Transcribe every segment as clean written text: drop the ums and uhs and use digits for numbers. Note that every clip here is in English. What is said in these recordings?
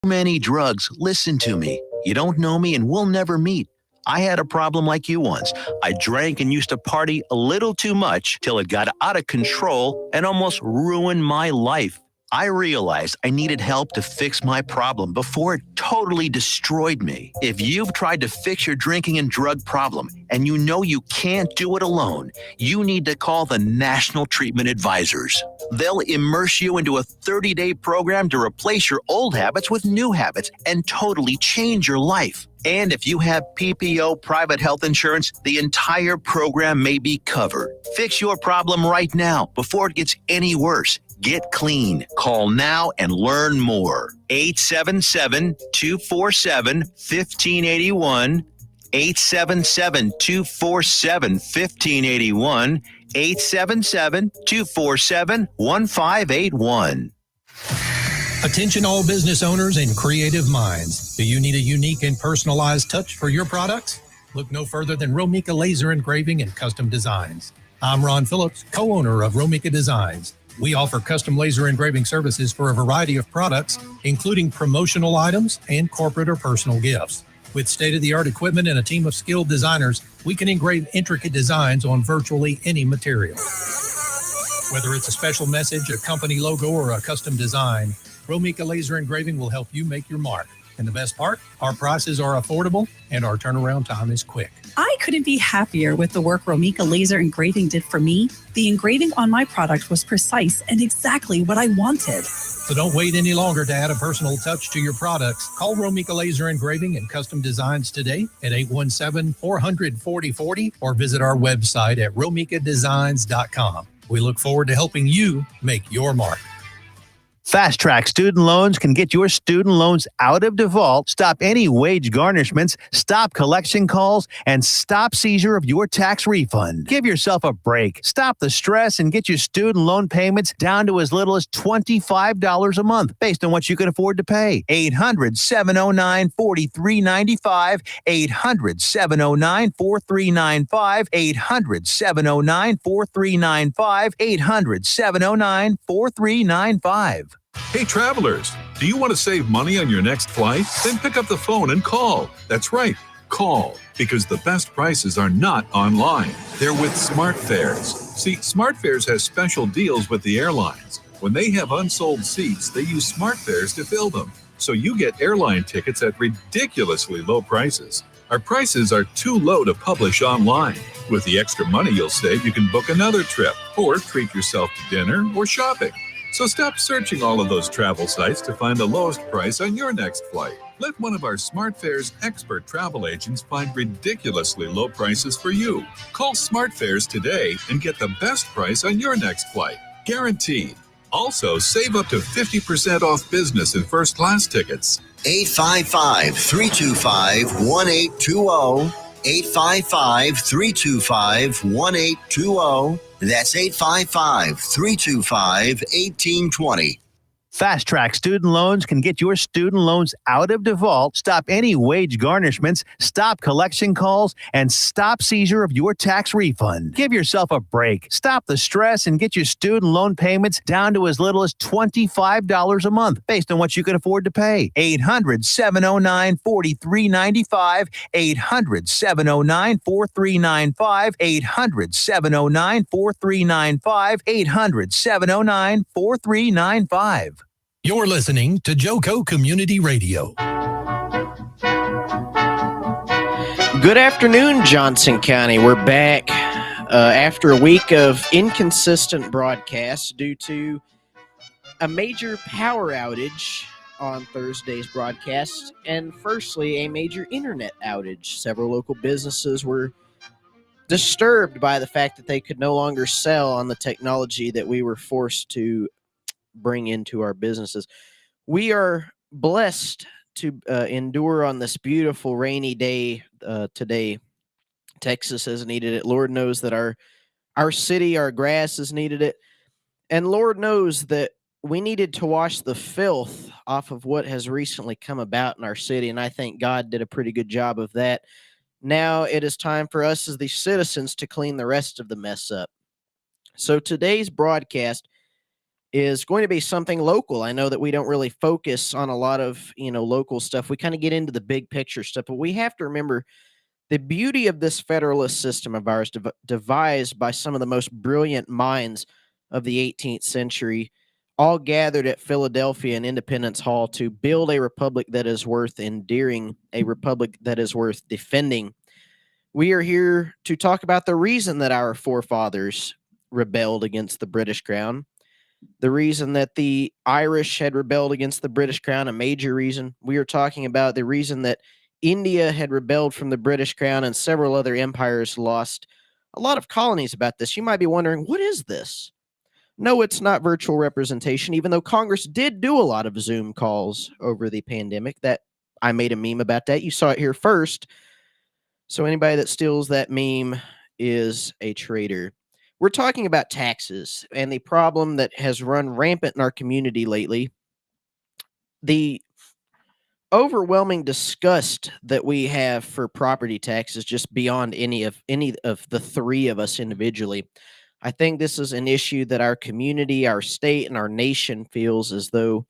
Many drugs. Listen to me. You don't know me and we'll never meet. I had a problem like you once. I drank and used to party a little too much till it got out of control and almost ruined my life. I realized I needed help to fix my problem before it totally destroyed me. If you've tried to fix your drinking and drug problem and you know you can't do it alone, you need to call the National Treatment Advisors. They'll immerse you into a 30-day program to replace your old habits with new habits and totally change your life. And if you have PPO private health insurance, the entire program may be covered. Fix your problem right now before it gets any worse. Get clean. Call now and learn more. 877-247-1581. 877-247-1581. 877-247-1581. Attention all business owners and creative minds. Do you need a unique and personalized touch for your products? Look no further than Romika Laser Engraving and Custom Designs. I'm Ron Phillips, co-owner of Romika Designs. We offer custom laser engraving services for a variety of products, including promotional items and corporate or personal gifts. With state-of-the-art equipment and a team of skilled designers, we can engrave intricate designs on virtually any material. Whether it's a special message, a company logo, or a custom design, Romika Laser Engraving will help you make your mark. And the best part, our prices are affordable and our turnaround time is quick. I couldn't be happier with the work Romika Laser Engraving did for me. The engraving on my product was precise and exactly what I wanted. So don't wait any longer to add a personal touch to your products. Call Romika Laser Engraving and Custom Designs today at 817-400-4040 or visit our website at romikadesigns.com. We look forward to helping you make your mark. Fast Track Student Loans can get your student loans out of default, stop any wage garnishments, stop collection calls, and stop seizure of your tax refund. Give yourself a break. Stop the stress and get your student loan payments down to as little as $25 a month based on what you can afford to pay. 800-709-4395, 800-709-4395, 800-709-4395, 800-709-4395. Hey travelers, do you want to save money on your next flight? Then pick up the phone and call. That's right, call, because the best prices are not online. They're with SmartFares. See, SmartFares has special deals with the airlines. When they have unsold seats, they use SmartFares to fill them. So you get airline tickets at ridiculously low prices. Our prices are too low to publish online. With the extra money you'll save, you can book another trip or treat yourself to dinner or shopping. So stop searching all of those travel sites to find the lowest price on your next flight. Let one of our SmartFares expert travel agents find ridiculously low prices for you. Call SmartFares today and get the best price on your next flight. Guaranteed. Also, save up to 50% off business and first class tickets. 855-325-1820. 855-325-1820. That's 855-325-1820. Fast Track Student Loans can get your student loans out of default, stop any wage garnishments, stop collection calls, and stop seizure of your tax refund. Give yourself a break. Stop the stress and get your student loan payments down to as little as $25 a month based on what you can afford to pay. 800-709-4395, 800-709-4395, 800-709-4395, 800-709-4395. You're listening to JoCo Community Radio. Good afternoon, Johnson County. We're back after a week of inconsistent broadcasts due to a major power outage on Thursday's broadcast, and firstly, a major internet outage. Several local businesses were disturbed by the fact that they could no longer sell on the technology that we were forced to bring into our businesses. We are blessed to endure on this beautiful rainy day today. Texas has needed it. Lord knows that our city, our grass has needed it. And Lord knows that we needed to wash the filth off of what has recently come about in our city. And I think God did a pretty good job of that. Now it is time for us as the citizens to clean the rest of the mess up. So today's broadcast is going to be something local. I know that we don't really focus on a lot of, local stuff. We kind of get into the big picture stuff, but we have to remember the beauty of this federalist system of ours, devised by some of the most brilliant minds of the 18th century, all gathered at Philadelphia and Independence Hall to build a republic that is worth endearing, a republic that is worth defending. We are here to talk about the reason that our forefathers rebelled against the British crown, the reason that the Irish had rebelled against the British crown, a major reason. We are talking about the reason that India had rebelled from the British crown, and several other empires lost a lot of colonies about this. You might be wondering, what is this? No, it's not virtual representation, even though Congress did do a lot of Zoom calls over the pandemic. That I made a meme about that. You saw it here first. So anybody that steals that meme is a traitor. We're talking about taxes and the problem that has run rampant in our community lately. The overwhelming disgust that we have for property taxes just beyond any of the three of us individually. I think this is an issue that our community, our state, and our nation feels as though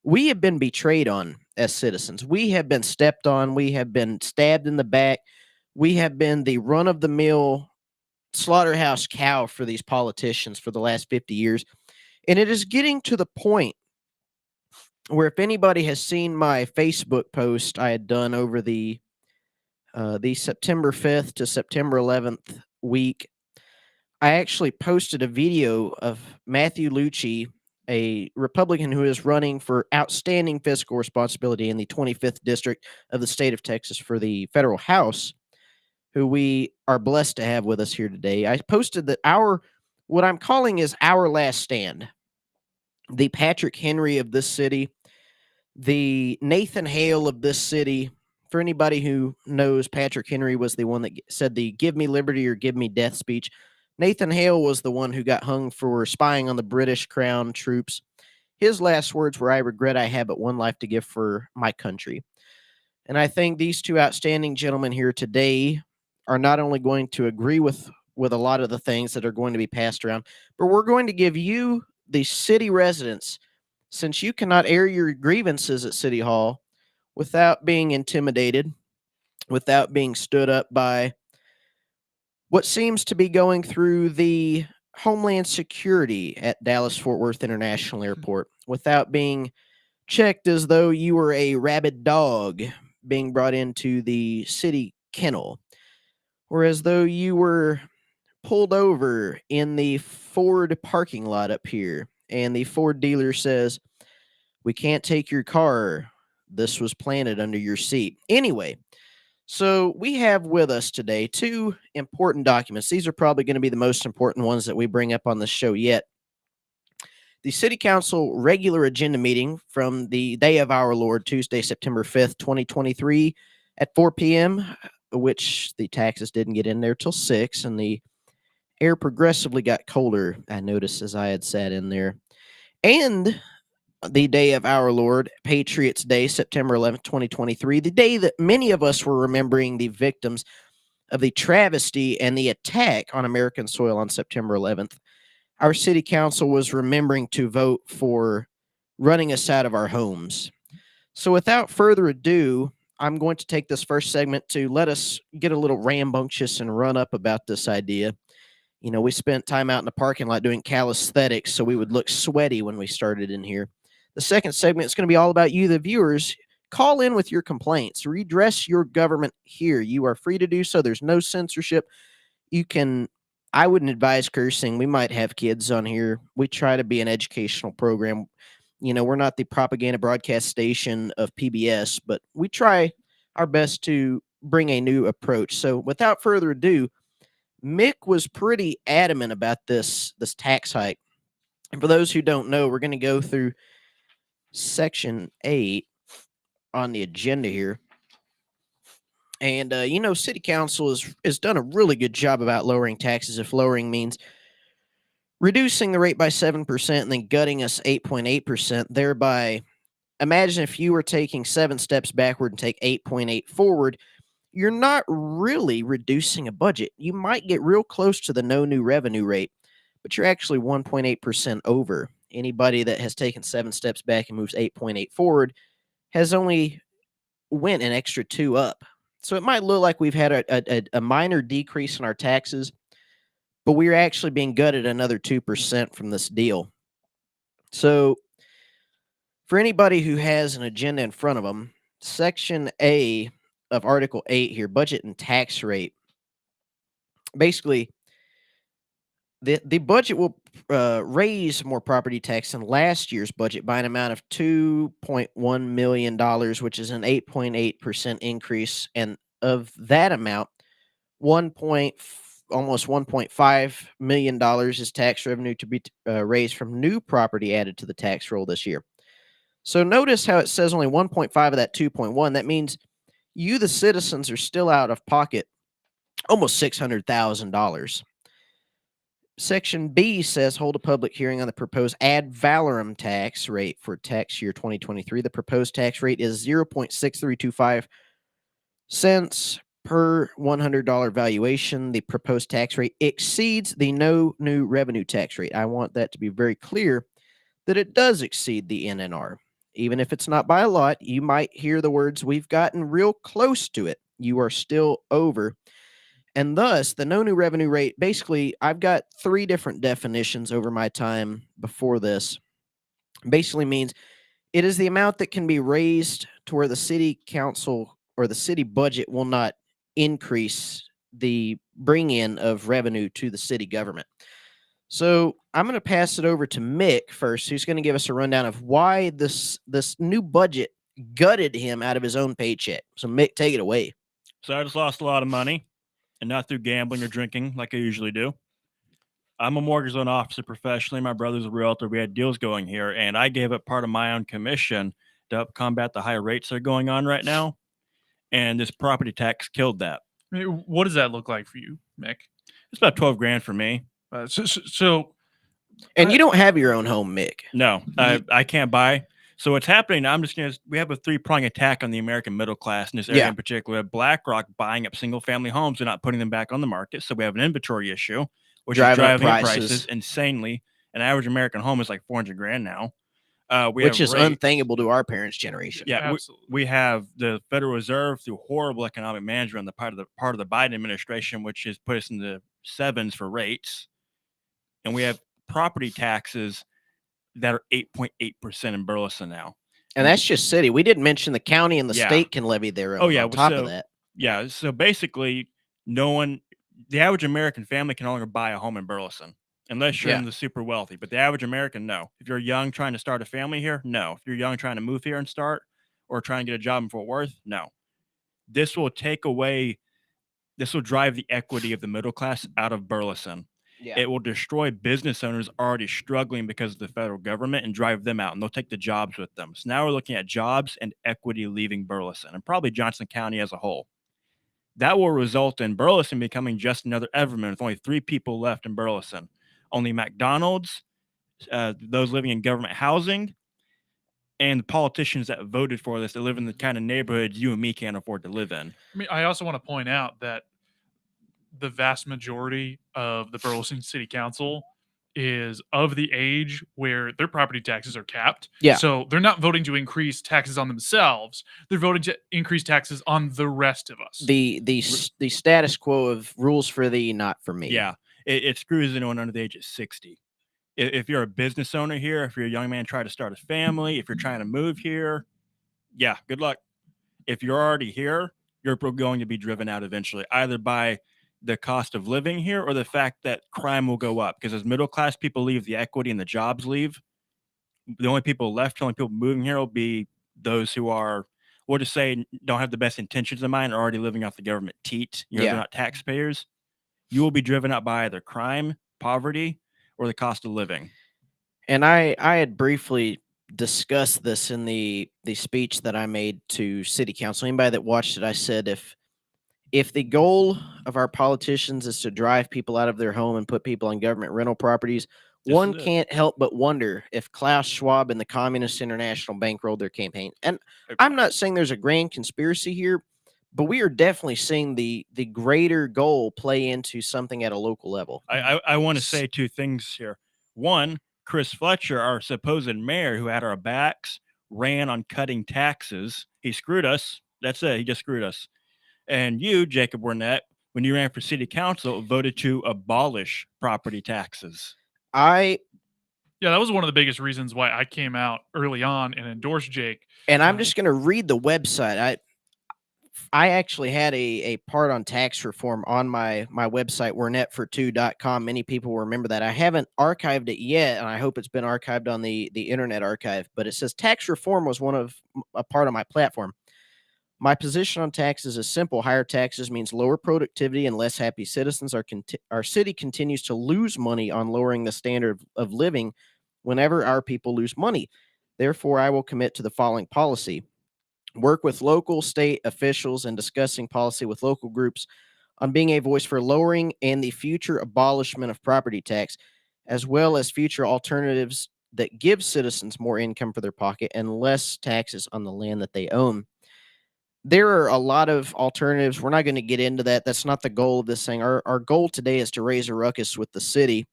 we have been betrayed on as citizens. We have been stepped on. We have been stabbed in the back. We have been the run-of-the-mill slaughterhouse cow for these politicians for the last 50 years. And it is getting to the point where, if anybody has seen my Facebook post I had done over the September 5th to September 11th week, I actually posted a video of Matthew Lucci, a Republican who is running for outstanding fiscal responsibility in the 25th district of the state of Texas for the federal House, who we are blessed to have with us here today. I posted that what I'm calling is our last stand. The Patrick Henry of this city, the Nathan Hale of this city. For anybody who knows, Patrick Henry was the one that said the "give me liberty or give me death" speech. Nathan Hale was the one who got hung for spying on the British Crown troops. His last words were, "I regret I have but one life to give for my country." And I think these two outstanding gentlemen here today are not only going to agree with a lot of the things that are going to be passed around, but we're going to give you, the city residents, since you cannot air your grievances at City Hall without being intimidated, without being stood up by what seems to be going through the Homeland Security at Dallas-Fort Worth International Airport, without being checked as though you were a rabid dog being brought into the city kennel, or as though you were pulled over in the Ford parking lot up here, and the Ford dealer says, "We can't take your car. This was planted under your seat." Anyway, so we have with us today two important documents. These are probably going to be the most important ones that we bring up on this show yet. The City Council regular agenda meeting from the day of our Lord, Tuesday, September 5th, 2023 at 4 p.m., which the taxes didn't get in there till 6, and the air progressively got colder, I noticed, as I had sat in there. And the day of our Lord, Patriots Day, September 11th, 2023, the day that many of us were remembering the victims of the travesty and the attack on American soil on September 11th. Our city council was remembering to vote for running us out of our homes. So without further ado, I'm going to take this first segment to let us get a little rambunctious and run up about this idea. You know, we spent time out in the parking lot doing calisthenics so we would look sweaty when we started in here. The second segment is going to be all about you, the viewers. Call in with your complaints. Redress your government here. You are free to do so. There's no censorship. I wouldn't advise cursing. We might have kids on here. We try to be an educational program. You know, we're not the propaganda broadcast station of PBS, but we try our best to bring a new approach. So without further ado, Mick was pretty adamant about this tax hike. And for those who don't know, we're going to go through Section 8 on the agenda here. And, City Council has done a really good job about lowering taxes, if lowering means reducing the rate by 7% and then gutting us 8.8%, thereby, imagine if you were taking 7 steps backward and take 8.8 forward, you're not really reducing a budget. You might get real close to the no new revenue rate, but you're actually 1.8% over. Anybody that has taken 7 steps back and moves 8.8 forward has only went an extra 2 up. So it might look like we've had a minor decrease in our taxes, but we're actually being gutted another 2% from this deal. So for anybody who has an agenda in front of them, Section A of Article 8 here, budget and tax rate, basically the budget will raise more property tax than last year's budget by an amount of $2.1 million, which is an 8.8% increase. And of that amount, almost $1.5 million is tax revenue to be raised from new property added to the tax roll this year. So notice how it says only 1.5 of that 2.1. That means you, the citizens, are still out of pocket almost $600,000. Section B says hold a public hearing on the proposed ad valorem tax rate for tax year 2023. The proposed tax rate is 0.6325 cents per $100 valuation. The proposed tax rate exceeds the no new revenue tax rate. I want that to be very clear that it does exceed the NNR. Even if it's not by a lot, you might hear the words, we've gotten real close to it. You are still over. And thus, the no new revenue rate, basically, I've got 3 different definitions over my time before this. Basically means it is the amount that can be raised to where the city council or the city budget will not increase the bring in of revenue to the city government. So I'm going to pass it over to Mick first, who's going to give us a rundown of why this new budget gutted him out of his own paycheck. So Mick, take it away. So I just lost a lot of money, and not through gambling or drinking like I usually do. I'm a mortgage loan officer professionally. My brother's a realtor. We had deals going here, and I gave up part of my own commission to help combat the high rates that are going on right now. And this property tax killed that. I mean, what does that look like for you, Mick? It's about 12 grand for me. And you don't have your own home, Mick. No, I can't buy. So what's happening now, we have a 3-pronged attack on the American middle class in this area in particular. We have BlackRock buying up single-family homes and not putting them back on the market. So we have an inventory issue, which is driving up prices insanely. An average American home is like 400 grand now. Which is unthinkable to our parents' generation. Yeah, we have the Federal Reserve through horrible economic management on the part of the Biden administration, which has put us in the 7s for rates. And we have property taxes that are 8.8% in Burleson now. And that's just city. We didn't mention the county and the state can levy their own on top of that. Yeah, so basically the average American family can no longer buy a home in Burleson unless you're in the super wealthy. But the average American, no. If you're young trying to start a family here, no. If you're young trying to move here and start or trying to get a job in Fort Worth, no. This will drive the equity of the middle class out of Burleson. Yeah. It will destroy business owners already struggling because of the federal government and drive them out, and they'll take the jobs with them. So now we're looking at jobs and equity leaving Burleson and probably Johnson County as a whole. That will result in Burleson becoming just another Everman with only 3 people left in Burleson. Only McDonald's, those living in government housing, and the politicians that voted for this that live in the kind of neighborhoods you and me can't afford to live in. I mean, I also want to point out that the vast majority of the Burleson City Council is of the age where their property taxes are capped. Yeah. So they're not voting to increase taxes on themselves. They're voting to increase taxes on the rest of us. The status quo of rules for thee, not for me. Yeah. It screws anyone under the age of 60. If you're a business owner here, if you're a young man trying to start a family, if you're trying to move here, yeah, good luck. If you're already here, you're going to be driven out eventually, either by the cost of living here or the fact that crime will go up. Because as middle class people leave, the equity and the jobs leave. The only people moving here will be those who are, we'll just say, don't have the best intentions in mind, are already living off the government teat. They're not taxpayers. You will be driven out by either crime, poverty, or the cost of living. And I had briefly discussed this in the speech that I made to City Council. Anybody that watched it, I said if the goal of our politicians is to drive people out of their home and put people on government rental properties, one can't help but wonder if Klaus Schwab and the Communist International bankrolled their campaign. And I'm not saying there's a grand conspiracy here, but we are definitely seeing the greater goal play into something at a local level. I want to say 2 things here. One, Chris Fletcher, our supposed mayor who had our backs, ran on cutting taxes. He screwed us. That's it. He just screwed us. And you, Jacob Wernette, when you ran for city council, voted to abolish property taxes. Yeah, that was one of the biggest reasons why I came out early on and endorsed Jake. And I'm just going to read the website. I actually had a part on tax reform on my website, wernettefor2.com. Many people will remember that. I haven't archived it yet, and I hope it's been archived on the Internet Archive. But it says tax reform was a part of my platform. My position on taxes is simple. Higher taxes means lower productivity and less happy citizens. Our city continues to lose money on lowering the standard of living whenever our people lose money. Therefore, I will commit to the following policy. Work with local, state officials and discussing policy with local groups on being a voice for lowering and the future abolishment of property tax, as well as future alternatives that give citizens more income for their pocket and less taxes on the land that they own. There are a lot of alternatives. We're not going to get into that. That's not the goal of this thing. Our goal today is to raise a ruckus with the city.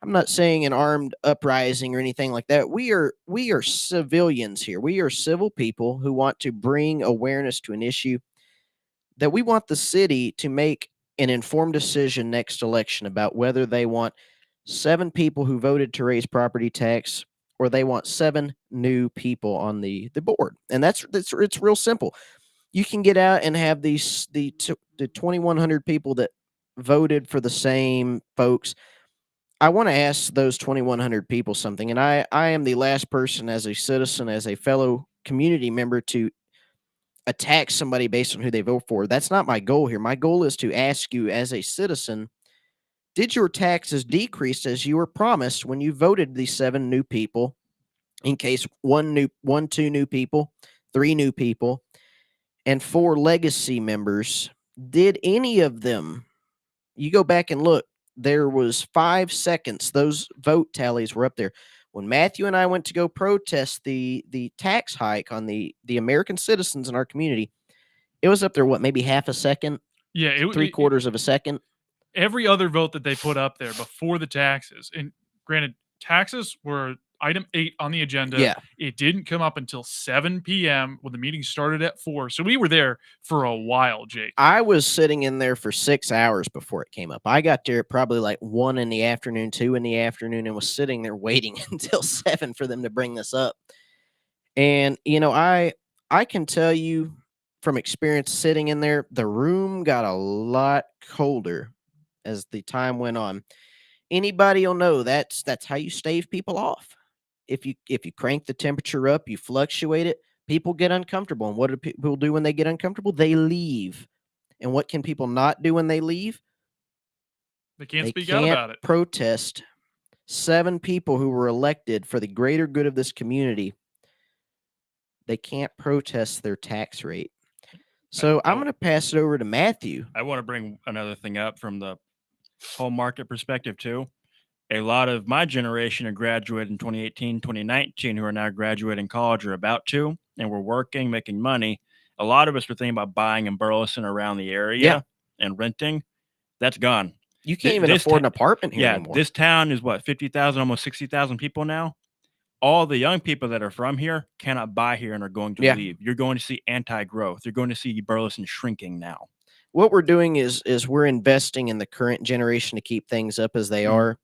I'm not saying an armed uprising or anything like that. We are civilians here. We are civil people who want to bring awareness to an issue that we want the city to make an informed decision next election about whether they want 7 people who voted to raise property tax or they want 7 new people on the board. And it's real simple. You can get out and have the 2,100 people that voted for the same folks. I want to ask those 2,100 people something, and I am the last person as a citizen, as a fellow community member, to attack somebody based on who they vote for. That's not my goal here. My goal is to ask you as a citizen, did your taxes decrease as you were promised when you voted these 7 new people, in case 2 new people, 3 new people, and 4 legacy members? Did any of them, you go back and look, there was 5 seconds. Those vote tallies were up there. When Matthew and I went to go protest the tax hike on the American citizens in our community, it was up there, maybe half a second? Yeah. 3/4 of a second? Every other vote that they put up there before the taxes, and granted, taxes were item 8 on the agenda. Yeah. It didn't come up until 7 p.m. when the meeting started at 4. So we were there for a while, Jake. I was sitting in there for 6 hours before it came up. I got there at probably like 1 in the afternoon, 2 in the afternoon, and was sitting there waiting until 7 for them to bring this up. And, I can tell you from experience sitting in there, the room got a lot colder as the time went on. Anybody will know that's how you stave people off. If you crank the temperature up, you fluctuate it, people get uncomfortable. And what do people do when they get uncomfortable? They leave. And what can people not do when they leave? They can't speak out about it. Protest 7 people who were elected for the greater good of this community. They can't protest their tax rate. So I'm going to pass it over to Matthew. I want to bring another thing up from the whole market perspective too. A lot of my generation are graduated in 2018, 2019, who are now graduating college or about to, and we're working, making money. A lot of us were thinking about buying in Burleson around the area and renting. That's gone. You can't even afford an apartment here anymore. This town is 50,000, almost 60,000 people now. All the young people that are from here cannot buy here and are going to leave. You're going to see anti-growth. You're going to see Burleson shrinking now. What we're doing is we're investing in the current generation to keep things up as they are.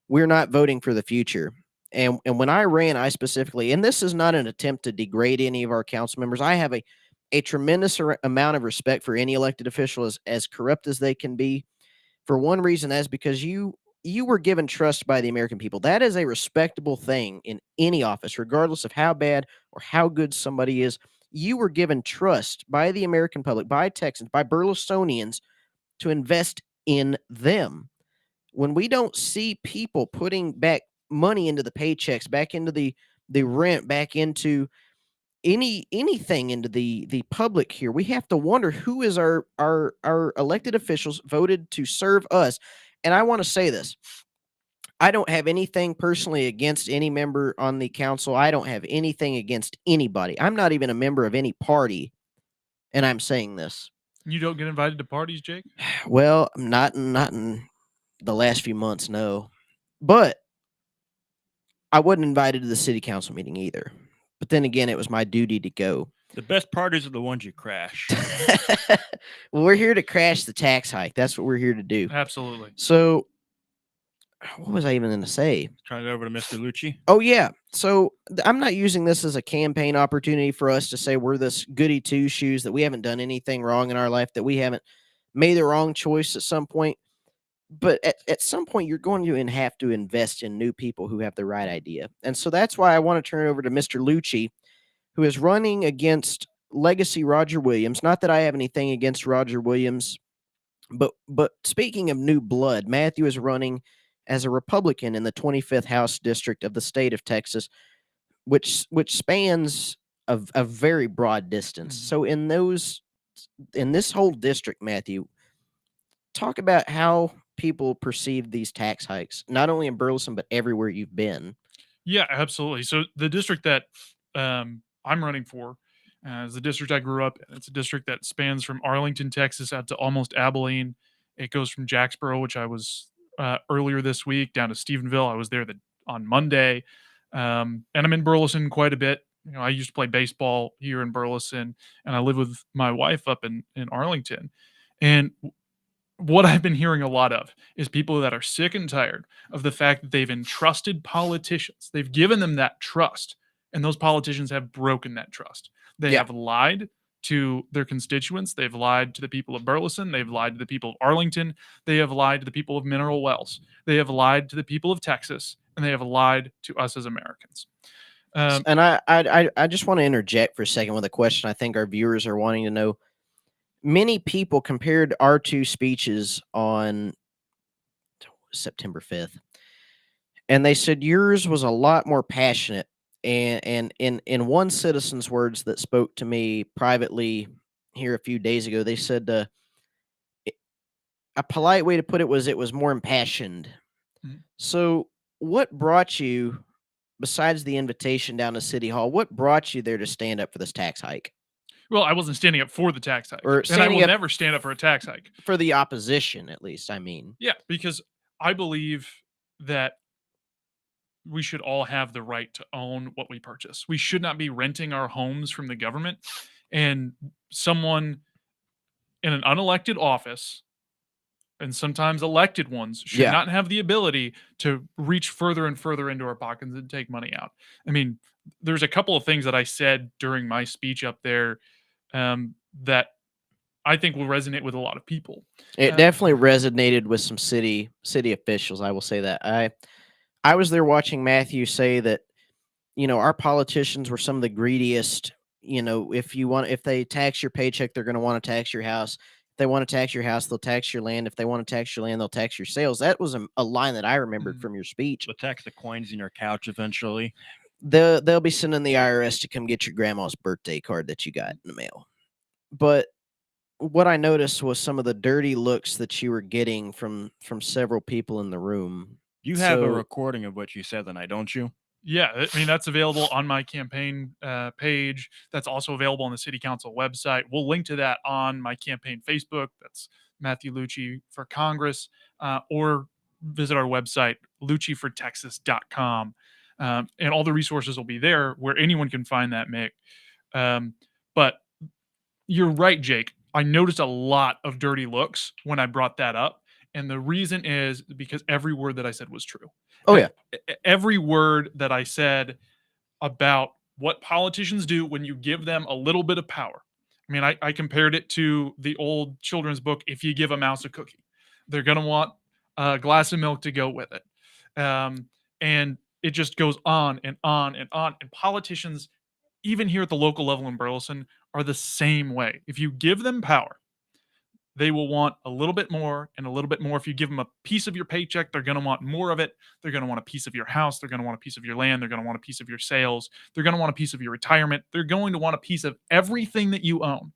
We're not voting for the future. And when I ran, I specifically, and this is not an attempt to degrade any of our council members. I have a tremendous amount of respect for any elected official, as corrupt as they can be. For one reason, that's because you were given trust by the American people. That is a respectable thing in any office, regardless of how bad or how good somebody is. You were given trust by the American public, by Texans, by Burlesonians, to invest in them. When we don't see people putting back money into the paychecks, back into the rent, back into anything into the public here, we have to wonder who is our elected officials voted to serve us. And I want to say this. I don't have anything personally against any member on the council. I don't have anything against anybody. I'm not even a member of any party, and I'm saying this. You don't get invited to parties, Jake? Well, not in the last few months, no. But I wasn't invited to the city council meeting either. But then again, it was my duty to go. The best parties are the ones you crash. Well, we're here to crash the tax hike. That's what we're here to do. Absolutely. So, what was I even going to say? Turn it over to Mr. Lucci. Oh, yeah. So, I'm not using this as a campaign opportunity for us to say we're this goody two shoes, that we haven't done anything wrong in our life, that we haven't made the wrong choice at some point. But at some point, you're going to have to invest in new people who have the right idea. And so that's why I want to turn it over to Mr. Lucci, who is running against legacy Roger Williams. Not that I have anything against Roger Williams, but speaking of new blood, Matthew is running as a Republican in the 25th House District of the state of Texas, which spans a very broad distance. So in this whole district, Matthew, talk about how people perceive these tax hikes, not only in Burleson, but everywhere you've been. Yeah, absolutely. So the district that I'm running for is the district I grew up in. It's a district that spans from Arlington, Texas, out to almost Abilene. It goes from Jacksboro, which I was earlier this week, down to Stephenville. I was there on Monday, and I'm in Burleson quite a bit. I used to play baseball here in Burleson, and I live with my wife up in Arlington. And what I've been hearing a lot of is people that are sick and tired of the fact that they've entrusted politicians. They've given them that trust, and those politicians have broken that trust. They have lied to their constituents. They've lied to the people of Burleson. They've lied to the people of Arlington. They have lied to the people of Mineral Wells. They have lied to the people of Texas, and they have lied to us as Americans. And I just want to interject for a second with a question I think our viewers are wanting to know. Many people compared our two speeches on September 5th, and they said yours was a lot more passionate. And in one citizen's words that spoke to me privately here a few days ago, they said a polite way to put it was more impassioned. Mhm. So what brought you, besides the invitation down to City Hall, what brought you there to stand up for this tax hike? Well, I wasn't standing up for the tax hike, Or and I standing will up never stand up for a tax hike. for the opposition, at least, I mean. Yeah, because I believe that we should all have the right to own what we purchase. We should not be renting our homes from the government, and someone in an unelected office, and sometimes elected ones, should Yeah. not have the ability to reach further and further into our pockets and take money out. I mean, there's a couple of things that I said during my speech up there that I think will resonate with a lot of people. It definitely resonated with some city officials, I will say that. I was there watching Matthew say that, our politicians were some of the greediest. If they tax your paycheck, they're going to want to tax your house. If they want to tax your house, they'll tax your land. If they want to tax your land, they'll tax your sales. That was a line that I remembered from your speech. They'll tax the coins in your couch eventually. They'll be sending the IRS to come get your grandma's birthday card that you got in the mail. But what I noticed was some of the dirty looks that you were getting from several people in the room. You have a So- recording of what you said tonight, don't you? Yeah, I mean, that's available on my campaign page. That's also available on the city council website. We'll link to that on my campaign Facebook. That's Matthew Lucci for Congress, or visit our website, luccifortexas.com. And all the resources will be there where anyone can find that, Mick. But you're right, Jake. I noticed a lot of dirty looks when I brought that up. And the reason is because every word that I said was true. Oh, yeah. Every word that I said about what politicians do when you give them a little bit of power. I mean, I compared it to the old children's book, If You Give a Mouse a Cookie. They're going to want a glass of milk to go with it. And it just goes on and on and on. And politicians, even here at the local level in Burleson, are the same way. If you give them power, they will want a little bit more and a little bit more. If you give them a piece of your paycheck, they're going to want more of it. They're going to want a piece of your house. They're going to want a piece of your land. They're going to want a piece of your sales. They're going to want a piece of your retirement. They're going to want a piece of everything that you own.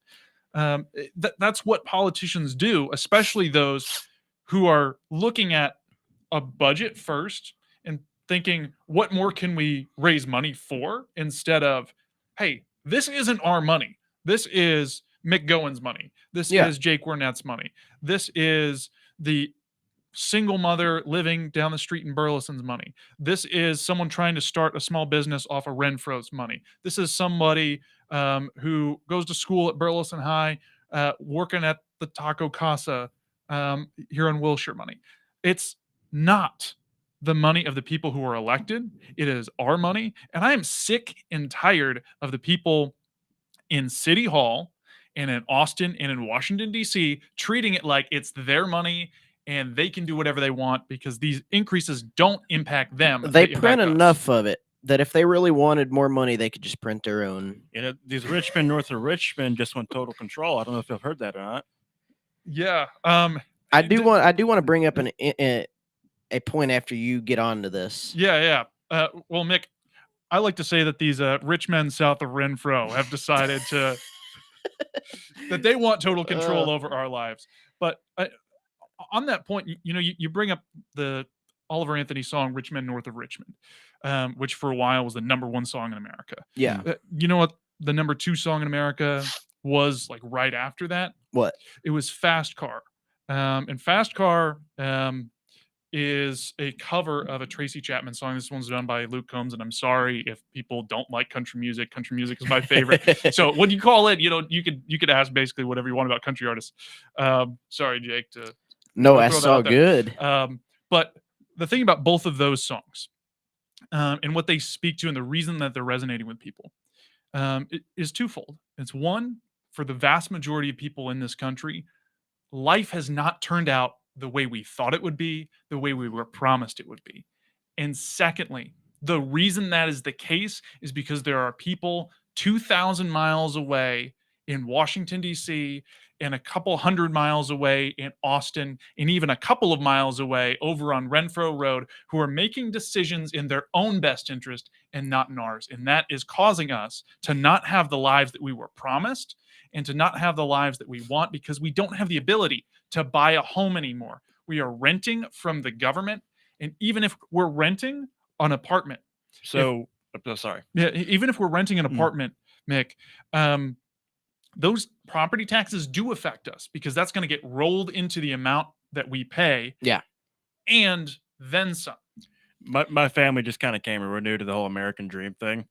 That's what politicians do, especially those who are looking at a budget first and thinking, what more can we raise money for? Instead of, hey, this isn't our money. This is Mick Gowen's money. This is Jake Wernette's money. This is the single mother living down the street in Burleson's money. This is someone trying to start a small business off of Renfro's money. This is somebody who goes to school at Burleson High, working at the Taco Casa here in Wilshire money. It's not the money of the people who are elected. It is our money. And I am sick and tired of the people in City Hall and in Austin and in Washington, D.C., treating it like it's their money and they can do whatever they want because these increases don't impact them. They print enough of it that if they really wanted more money, they could just print their own. You know, these Richmond, north of Richmond, just went total control. I don't know if you've heard that or not. Yeah. I do want to bring up a point after you get on to this. Yeah. Well, Mick, I like to say that these rich men south of Renfro have decided to that they want total control over our lives. But on that point, you bring up the Oliver Anthony song "Rich Men North of Richmond," which for a while was the #1 song in America. Yeah. You know what the #2 song in America was like right after that? What? It was "Fast Car," and "Fast Car." Is a cover of a Tracy Chapman song. This one's done by Luke Combs, and I'm sorry if people don't like country music. Country music is my favorite. So when you call it, you could ask basically whatever you want about country artists. Sorry, Jake. No, that's all good. But the thing about both of those songs and what they speak to and the reason that they're resonating with people is twofold. It's one, for the vast majority of people in this country, life has not turned out the way we thought it would be, the way we were promised it would be. And secondly, the reason that is the case is because there are people 2,000 miles away in Washington, D.C., and a couple hundred miles away in Austin, and even a couple of miles away over on Renfro Road who are making decisions in their own best interest and not in ours. And that is causing us to not have the lives that we were promised and to not have the lives that we want because we don't have the ability to buy a home anymore. We are renting from the government. And even if we're renting an apartment. So, sorry. Yeah, even if we're renting an apartment, Mick, those property taxes do affect us because that's going to get rolled into the amount that we pay. Yeah. And then some. My family just kind of came and we're new to the whole American dream thing.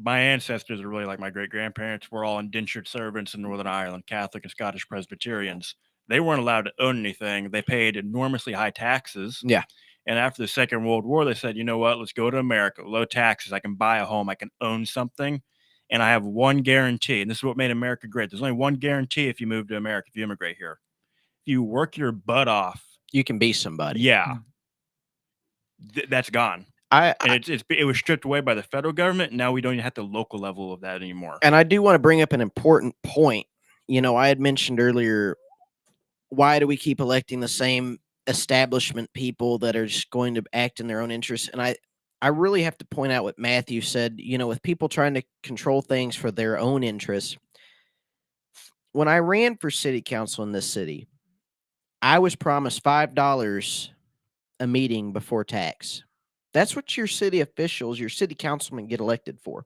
My ancestors are really like my great-grandparents. We're all indentured servants in Northern Ireland, Catholic and Scottish Presbyterians. They weren't allowed to own anything. They paid enormously high taxes. Yeah. And after the Second World War, they said, you know what? Let's go to America. Low taxes. I can buy a home. I can own something. And I have one guarantee. And this is what made America great. There's only one guarantee if you move to America, if you immigrate here. If you work your butt off. You can be somebody. Yeah. That's gone. It was stripped away by the federal government. And now we don't even have the local level of that anymore. And I do want to bring up an important point. I had mentioned earlier, why do we keep electing the same establishment people that are just going to act in their own interests? And I really have to point out what Matthew said, with people trying to control things for their own interests. When I ran for city council in this city, I was promised $5 a meeting before tax. That's what your city officials, your city councilmen get elected for.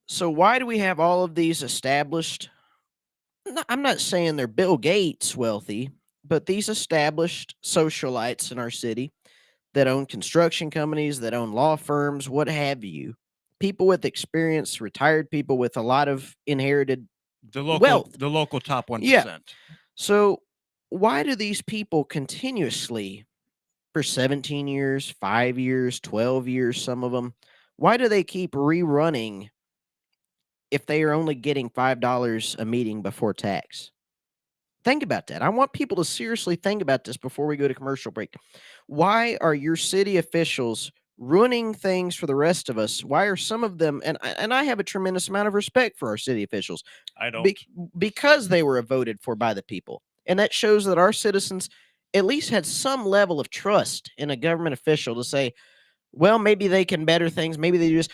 So why do we have all of these established? I'm not saying they're Bill Gates wealthy, but these established socialites in our city that own construction companies, that own law firms, what have you, people with experience, retired people with a lot of inherited wealth. The local top 1%. Yeah. So why do these people continuously, for 17 years, 5 years, 12 years, some of them, why do they keep rerunning if they are only getting $5 a meeting before tax? Think about that. I want people to seriously think about this before we go to commercial break. Why are your city officials ruining things for the rest of us? Why are some of them, and I have a tremendous amount of respect for our city officials. I don't. Because they were voted for by the people. And that shows that our citizens at least had some level of trust in a government official to say, well, maybe they can better things. Maybe they just,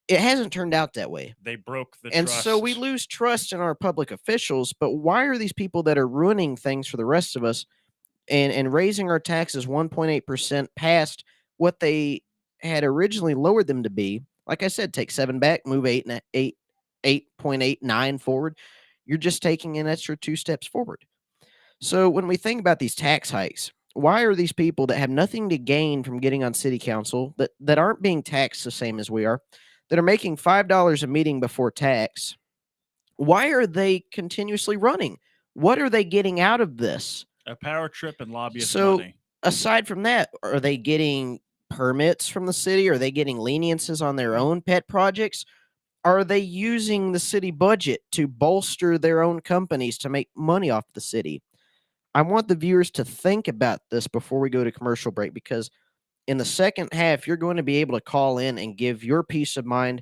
it hasn't turned out that way. They broke the and trust. So we lose trust in our public officials. But why are these people that are ruining things for the rest of us and raising our taxes 1.8% past what they had originally lowered them to be? Like I said, take 7 back, move 8.89 forward. You're just taking an extra 2 steps forward. So when we think about these tax hikes, why are these people that have nothing to gain from getting on city council, that aren't being taxed the same as we are, that are making $5 a meeting before tax, why are they continuously running? What are they getting out of this? A power trip and lobbyist So money. aside from that, are they getting permits from the city? Are they getting leniences on their own pet projects? Are they using the city budget to bolster their own companies to make money off the city? I want the viewers to think about this before we go to commercial break, because in the second half, you're going to be able to call in and give your peace of mind.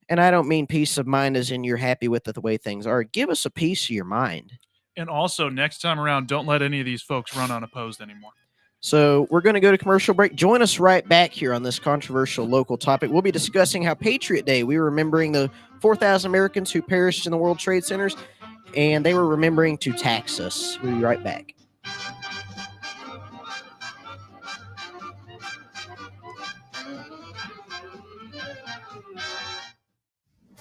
And I don't mean peace of mind as in you're happy with the way things are. Give us a piece of your mind. And also, next time around, don't let any of these folks run unopposed anymore. So we're going to go to commercial break. Join us right back here on this controversial local topic. We'll be discussing how Patriot Day, we were remembering the 4,000 Americans who perished in the World Trade Centers, and they were remembering to tax us. We'll be right back.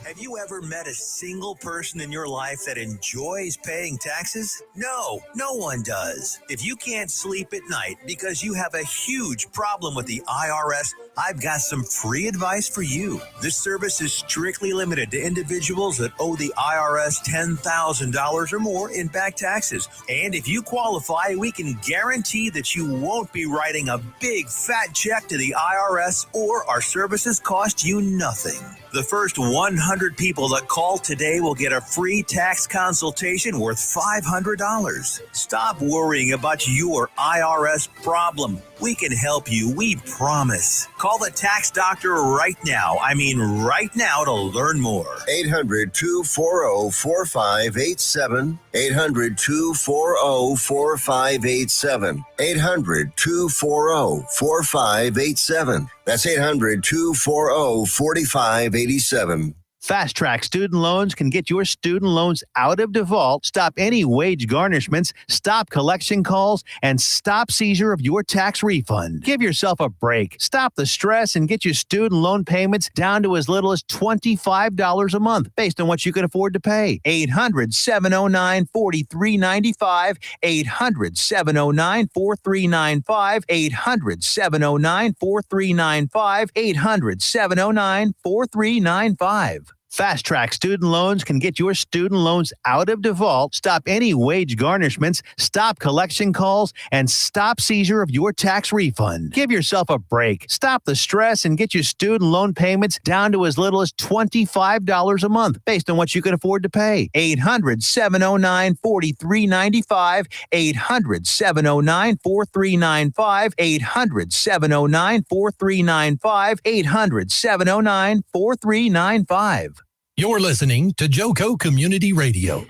Have you ever met a single person in your life that enjoys paying taxes? No, no one does. If you can't sleep at night because you have a huge problem with the IRS, I've got some free advice for you. This service is strictly limited to individuals that owe the IRS $10,000 or more in back taxes. And if you qualify, we can guarantee that you won't be writing a big fat check to the IRS, or our services cost you nothing. The first 100 people that call today will get a free tax consultation worth $500. Stop worrying about your IRS problem. We can help you, we promise. Call the tax doctor right now. I mean right now, to learn more. 800-240-4587. 800-240-4587. 800-240-4587. That's 800-240-4587. Fast Track Student Loans can get your student loans out of default, stop any wage garnishments, stop collection calls, and stop seizure of your tax refund. Give yourself a break. Stop the stress and get your student loan payments down to as little as $25 a month based on what you can afford to pay. 800-709-4395. 800-709-4395. 800-709-4395. 800-709-4395. Fast Track Student Loans can get your student loans out of default, stop any wage garnishments, stop collection calls, and stop seizure of your tax refund. Give yourself a break. Stop the stress and get your student loan payments down to as little as $25 a month based on what you can afford to pay. 800-709-4395. 800-709-4395. 800-709-4395. 800-709-4395. You're listening to Joco Community Radio.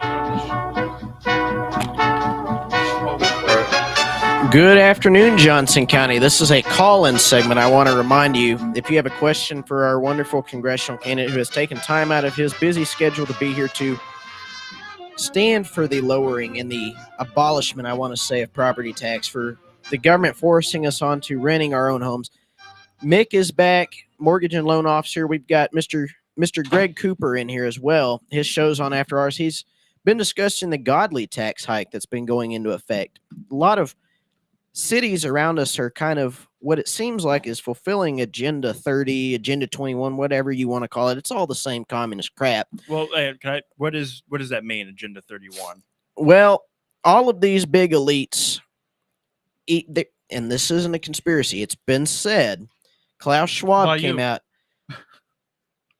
Good afternoon, Johnson County. This is a call-in segment. I want to remind you, if you have a question for our wonderful congressional candidate who has taken time out of his busy schedule to be here to stand for the lowering and the abolishment, I want to say, of property tax, for the government forcing us onto renting our own homes. Mick is back, mortgage and loan officer. We've got Mr. Greg Cooper in here as well. His show's on after ours. He's been discussing the godly tax hike that's been going into effect. A lot of cities around us are kind of what it seems like is fulfilling Agenda 30, Agenda 21, whatever you want to call it. It's all the same communist crap. Well, what does that mean, Agenda 31? Well, all of these big elites, and this isn't a conspiracy, it's been said. Klaus Schwab came out.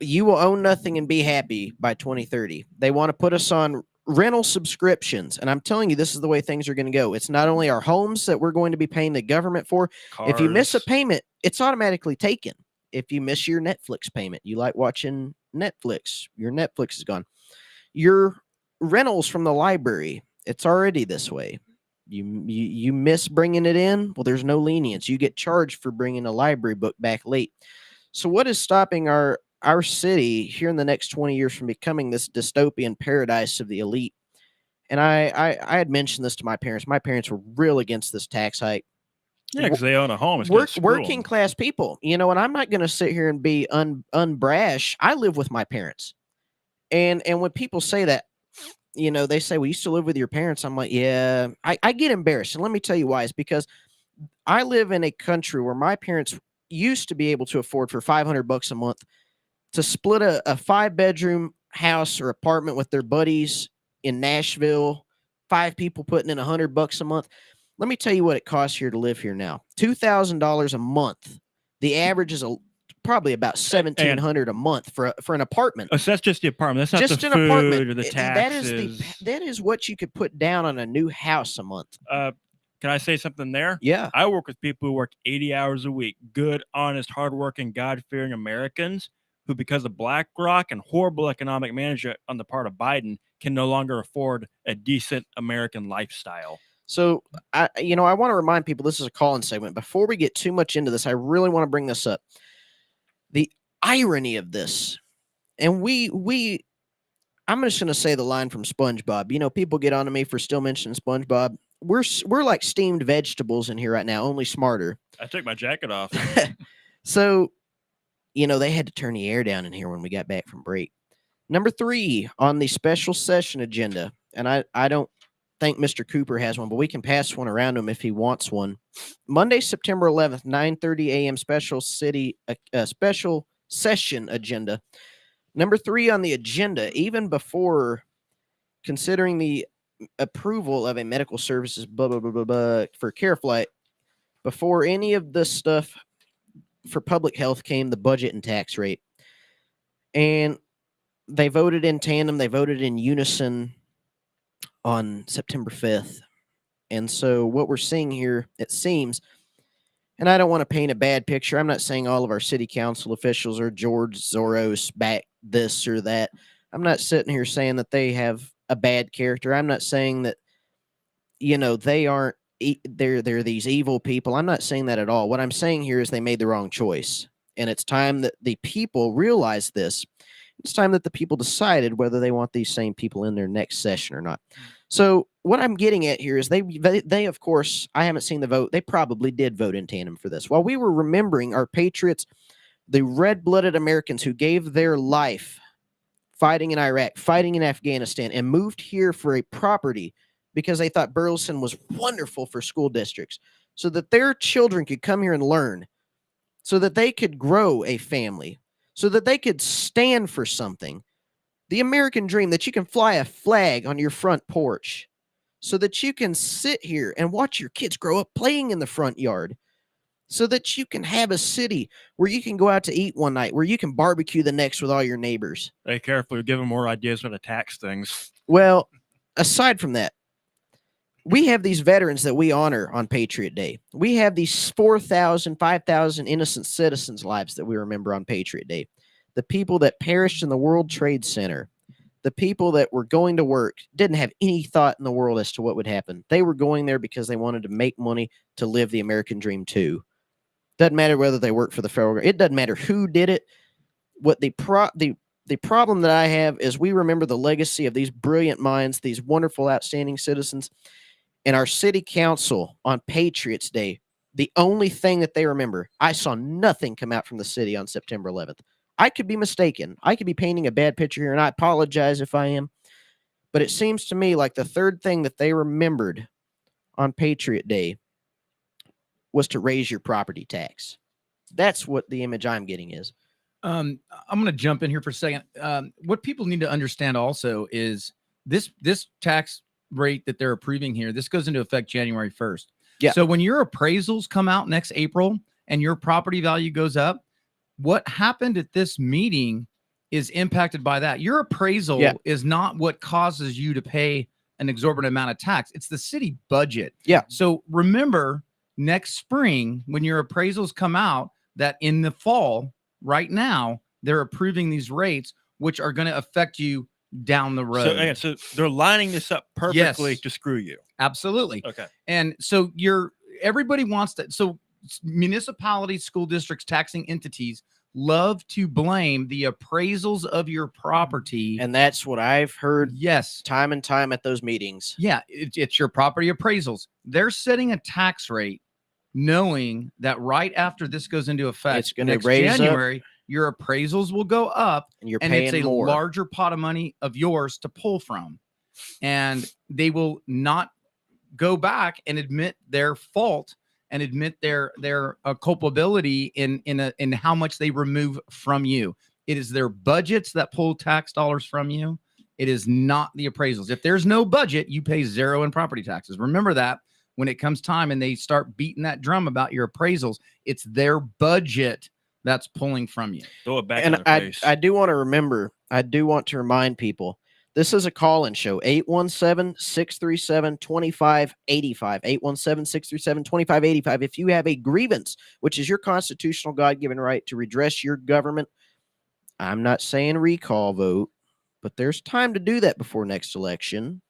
You will own nothing and be happy by 2030. They want to put us on rental subscriptions. And I'm telling you, this is the way things are going to go. It's not only our homes that we're going to be paying the government for. Cars. If you miss a payment, it's automatically taken. If you miss your Netflix payment, you like watching Netflix, your Netflix is gone. Your rentals from the library, it's already this way. You miss bringing it in, well, there's no lenience. You get charged for bringing a library book back late. So what is stopping our city here in the next 20 years from becoming this dystopian paradise of the elite? And I had mentioned this to my parents. My parents were real against this tax hike. Yeah, because they own a home. Working class people, and I'm not going to sit here and be unbrash. I live with my parents, and when people say that, they say, well, you still live with your parents. I'm like, yeah, I get embarrassed. And let me tell you why. It's because I live in a country where my parents used to be able to afford for $500 a month to split a 5-bedroom house or apartment with their buddies in Nashville, 5 people putting in $100 a month. Let me tell you what it costs here to live here now. $2,000 a month. The average is probably about $1,700 a month for an apartment. Oh, so that's just the apartment. That's not Just the an food apartment. or the That is taxes. that is what you could put down on a new house a month. Can I say something there? Yeah. I work with people who work 80 hours a week. Good, honest, hardworking, God-fearing Americans who, because of BlackRock and horrible economic management on the part of Biden, can no longer afford a decent American lifestyle. So, I want to remind people this is a call-in segment. Before we get too much into this, I really want to bring this up. The irony of this, and I'm just going to say the line from SpongeBob. People get on to me for still mentioning SpongeBob. We're like steamed vegetables in here right now, only smarter. I took my jacket off. So, they had to turn the air down in here when we got back from break. Number 3 on the special session agenda, and I don't think Mr. Cooper has one, but we can pass one around to him if he wants one. Monday, September 11th, 9:30 a.m. special session agenda. Number 3 on the agenda, even before considering the approval of a medical services blah, blah, blah, blah, blah, for CareFlight, before any of this stuff for public health came the budget and tax rate. And they voted in tandem. They voted in unison on September 5th. And so what we're seeing here, it seems, and I don't want to paint a bad picture. I'm not saying all of our city council officials are George Soros back this or that. I'm not sitting here saying that they have a bad character. I'm not saying that, they aren't, they're these evil people. I'm not saying that at all. What I'm saying here is they made the wrong choice. And it's time that the people realize this. It's time that the people decided whether they want these same people in their next session or not. So what I'm getting at here is they of course, I haven't seen the vote. They probably did vote in tandem for this. While we were remembering our patriots, the red-blooded Americans who gave their life fighting in Iraq, fighting in Afghanistan, and moved here for a property because they thought Burleson was wonderful for school districts so that their children could come here and learn, so that they could grow a family, so that they could stand for something. The American dream, that you can fly a flag on your front porch, so that you can sit here and watch your kids grow up playing in the front yard, so that you can have a city where you can go out to eat one night, where you can barbecue the next with all your neighbors. Hey, careful. You're giving more ideas how to tax things. Well, aside from that, we have these veterans that we honor on Patriot Day. We have these 4,000, 5,000 innocent citizens' lives that we remember on Patriot Day. The people that perished in the World Trade Center, the people that were going to work, didn't have any thought in the world as to what would happen. They were going there because they wanted to make money to live the American dream too. Doesn't matter whether they work for the federal government. It doesn't matter who did it. What the problem that I have is we remember the legacy of these brilliant minds, these wonderful, outstanding citizens. And our city council on Patriots Day, the only thing that they remember, I saw nothing come out from the city on September 11th. I could be mistaken. I could be painting a bad picture here, and I apologize if I am. But it seems to me like the third thing that they remembered on Patriot Day was to raise your property tax. That's what the image I'm getting is. I'm going to jump in here for a second. What people need to understand also is this tax rate that they're approving here, this goes into effect January 1st. Yeah. So when your appraisals come out next April and your property value goes up, what happened at this meeting is impacted by that. Your appraisal is not what causes you to pay an exorbitant amount of tax. It's the city budget. Yeah. So remember, next spring, when your appraisals come out, that in the fall, right now, they're approving these rates, which are going to affect you down the road. So they're lining this up perfectly to screw you. Absolutely. Okay. And so everybody wants that. So municipalities, school districts, taxing entities love to blame the appraisals of your property. And that's what I've heard yes, time and time at those meetings. Yeah, it's your property appraisals. They're setting a tax rate knowing that right after this goes into effect, it's going to next raise January, your appraisals will go up, and you're and paying it's a more. larger pot of money of yours to pull from. and they will not go back and admit their fault and admit their culpability in how much they remove from you. It is their budgets that pull tax dollars from you. It is not the appraisals. If there's no budget, you pay zero in property taxes. Remember that when it comes time and they start beating that drum about your appraisals, it's their budget that's pulling from you. Throw it back And in their face. I do want to remind people, this is a call-in show, 817-637-2585, 817-637-2585. If you have a grievance, which is your constitutional God-given right to redress your government, I'm not saying recall vote, but there's time to do that before next election,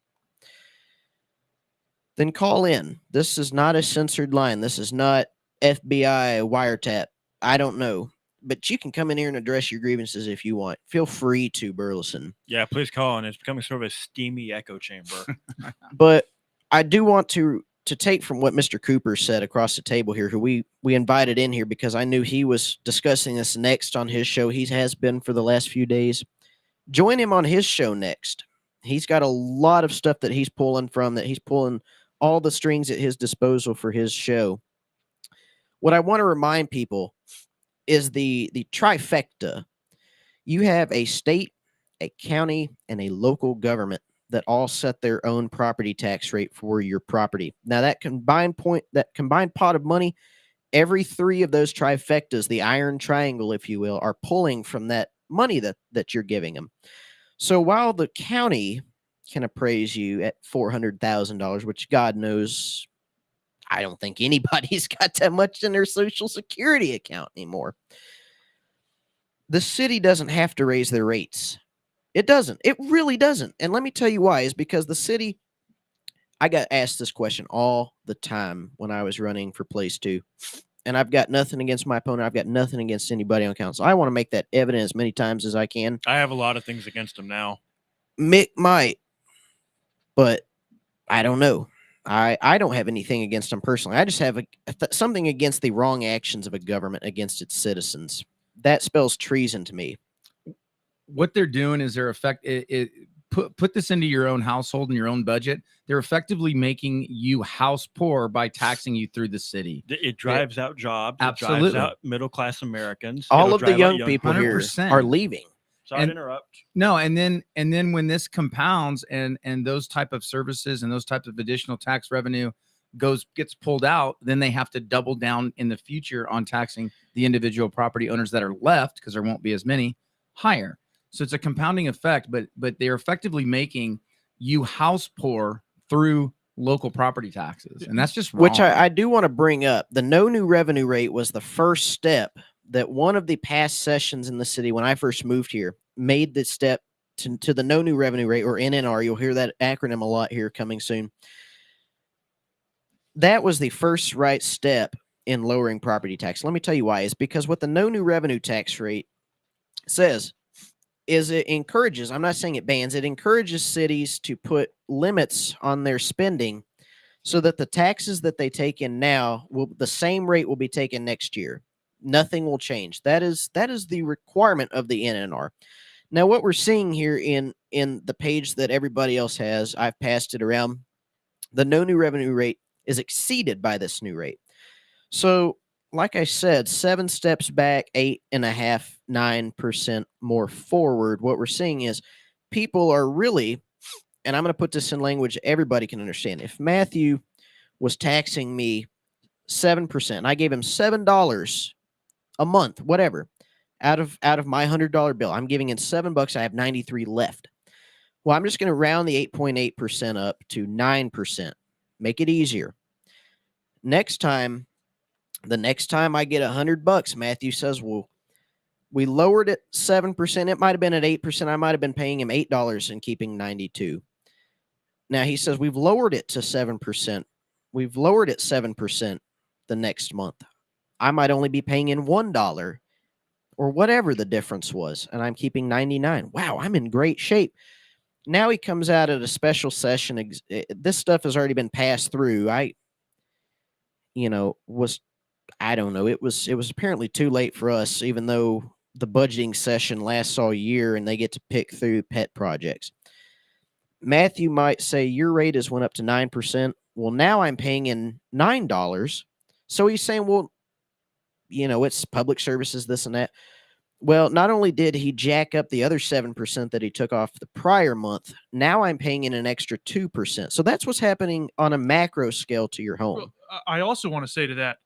then call in. This is not a censored line. This is not FBI wiretap. I don't know. But you can come in here and address your grievances if you want. Feel free to, Burleson. Yeah, please call in. It's becoming sort of a steamy echo chamber. But I do want to take from what Mr. Cooper said across the table here, who we invited in here because I knew he was discussing this next on his show. He has been for the last few days. Join him on his show next. He's got a lot of stuff that he's pulling from, that he's pulling all the strings at his disposal for his show. What I want to remind people is the trifecta. You have a state, a county, and a local government that all set their own property tax rate for your property. Now that combined pot of money, every three of those trifectas, the iron triangle, if you will, are pulling from that money that you're giving them. So while the county can appraise you at $400,000, which God knows, I don't think anybody's got that much in their Social Security account anymore. The city doesn't have to raise their rates. It doesn't. It really doesn't. And let me tell you why. Is because the city, I got asked this question all the time when I was running for place 2. And I've got nothing against my opponent. I've got nothing against anybody on council. I want to make that evident as many times as I can. I have a lot of things against him now. Mick might, but I don't know. I don't have anything against them personally. I just have something against the wrong actions of a government against its citizens. That spells treason to me. What they're doing is put this into your own household and your own budget. They're effectively making you house poor by taxing you through the city. It drives out jobs. Absolutely. It drives out middle-class Americans. All It'll of the drive out young people here 100%. are leaving. Sorry to interrupt. No, and then when this compounds and those type of services and those types of additional tax revenue gets pulled out, then they have to double down in the future on taxing the individual property owners that are left, because there won't be as many, higher. So it's a compounding effect, but they're effectively making you house poor through local property taxes, and that's just wrong. Which I do want to bring up. The no new revenue rate was the first step that one of the past sessions in the city when I first moved here made the step to the no new revenue rate, or NNR. You'll hear that acronym a lot here coming soon. That was the first right step in lowering property tax. Let me tell you why. It's because what the no new revenue tax rate says is it encourages, I'm not saying it bans, it encourages cities to put limits on their spending so that the taxes that they take in now the same rate will be taken next year. Nothing will change. That is the requirement of the NNR. Now, what we're seeing here in the page that everybody else has, I've passed it around, the no new revenue rate is exceeded by this new rate. So, like I said, 7 steps back, 8.5%, 9% more forward. What we're seeing is people are really, and I'm going to put this in language everybody can understand. If Matthew was taxing me 7%, and I gave him $7 a month, whatever, out of my $100 bill, I'm giving him $7. I have 93 left. Well, I'm just going to round the 8.8% up to 9%. Make it easier. The next time I get $100, Matthew says, well, we lowered it 7%. It might have been at 8%. I might have been paying him $8 and keeping 92. Now he says, we've lowered it to 7%. We've lowered it 7% the next month. I might only be paying in $1 or whatever the difference was, and I'm keeping 99. Wow, I'm in great shape. Now he comes out at a special session. This stuff has already been passed through. I don't know. It was apparently too late for us, even though the budgeting session lasts all year and they get to pick through pet projects. Matthew might say your rate has went up to 9%. Well, now I'm paying in $9. So he's saying, well, it's public services, this and that. Well, not only did he jack up the other 7% that he took off the prior month, now I'm paying in an extra 2%. So that's what's happening on a macro scale to your home. Well, I also want to say to that,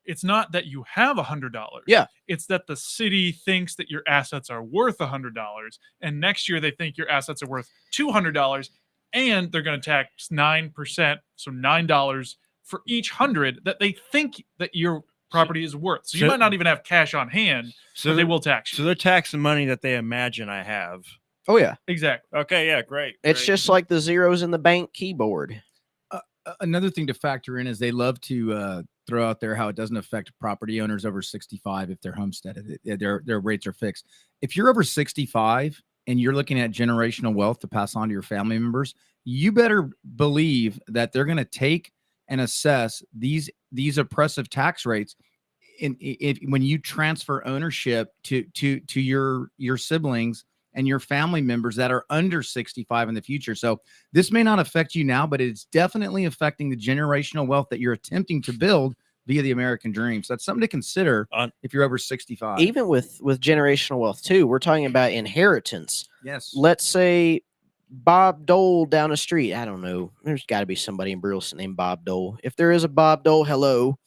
it's not that you have $100. Yeah. It's that the city thinks that your assets are worth $100, and next year they think your assets are worth $200, and they're going to tax 9%, so $9 for each 100 that they think that your property is worth. So you might not even have cash on hand, but they will tax you. So they're taxing money that they imagine I have. Oh, yeah. Exactly. Okay, yeah, great. It's just like the zeros in the bank keyboard. Another thing to factor in is they love to throw out there how it doesn't affect property owners over 65 if they're homesteaded. Their rates are fixed. If you're over 65 and you're looking at generational wealth to pass on to your family members, you better believe that they're going to take and assess these oppressive tax rates when you transfer ownership to your siblings and your family members that are under 65 in the future. So this may not affect you now, but it's definitely affecting the generational wealth that you're attempting to build via the American dream. So that's something to consider if you're over 65. Even with generational wealth too, we're talking about inheritance. Yes. Let's say Bob Dole down the street. I don't know. There's got to be somebody in Burleson named Bob Dole. If there is a Bob Dole, hello.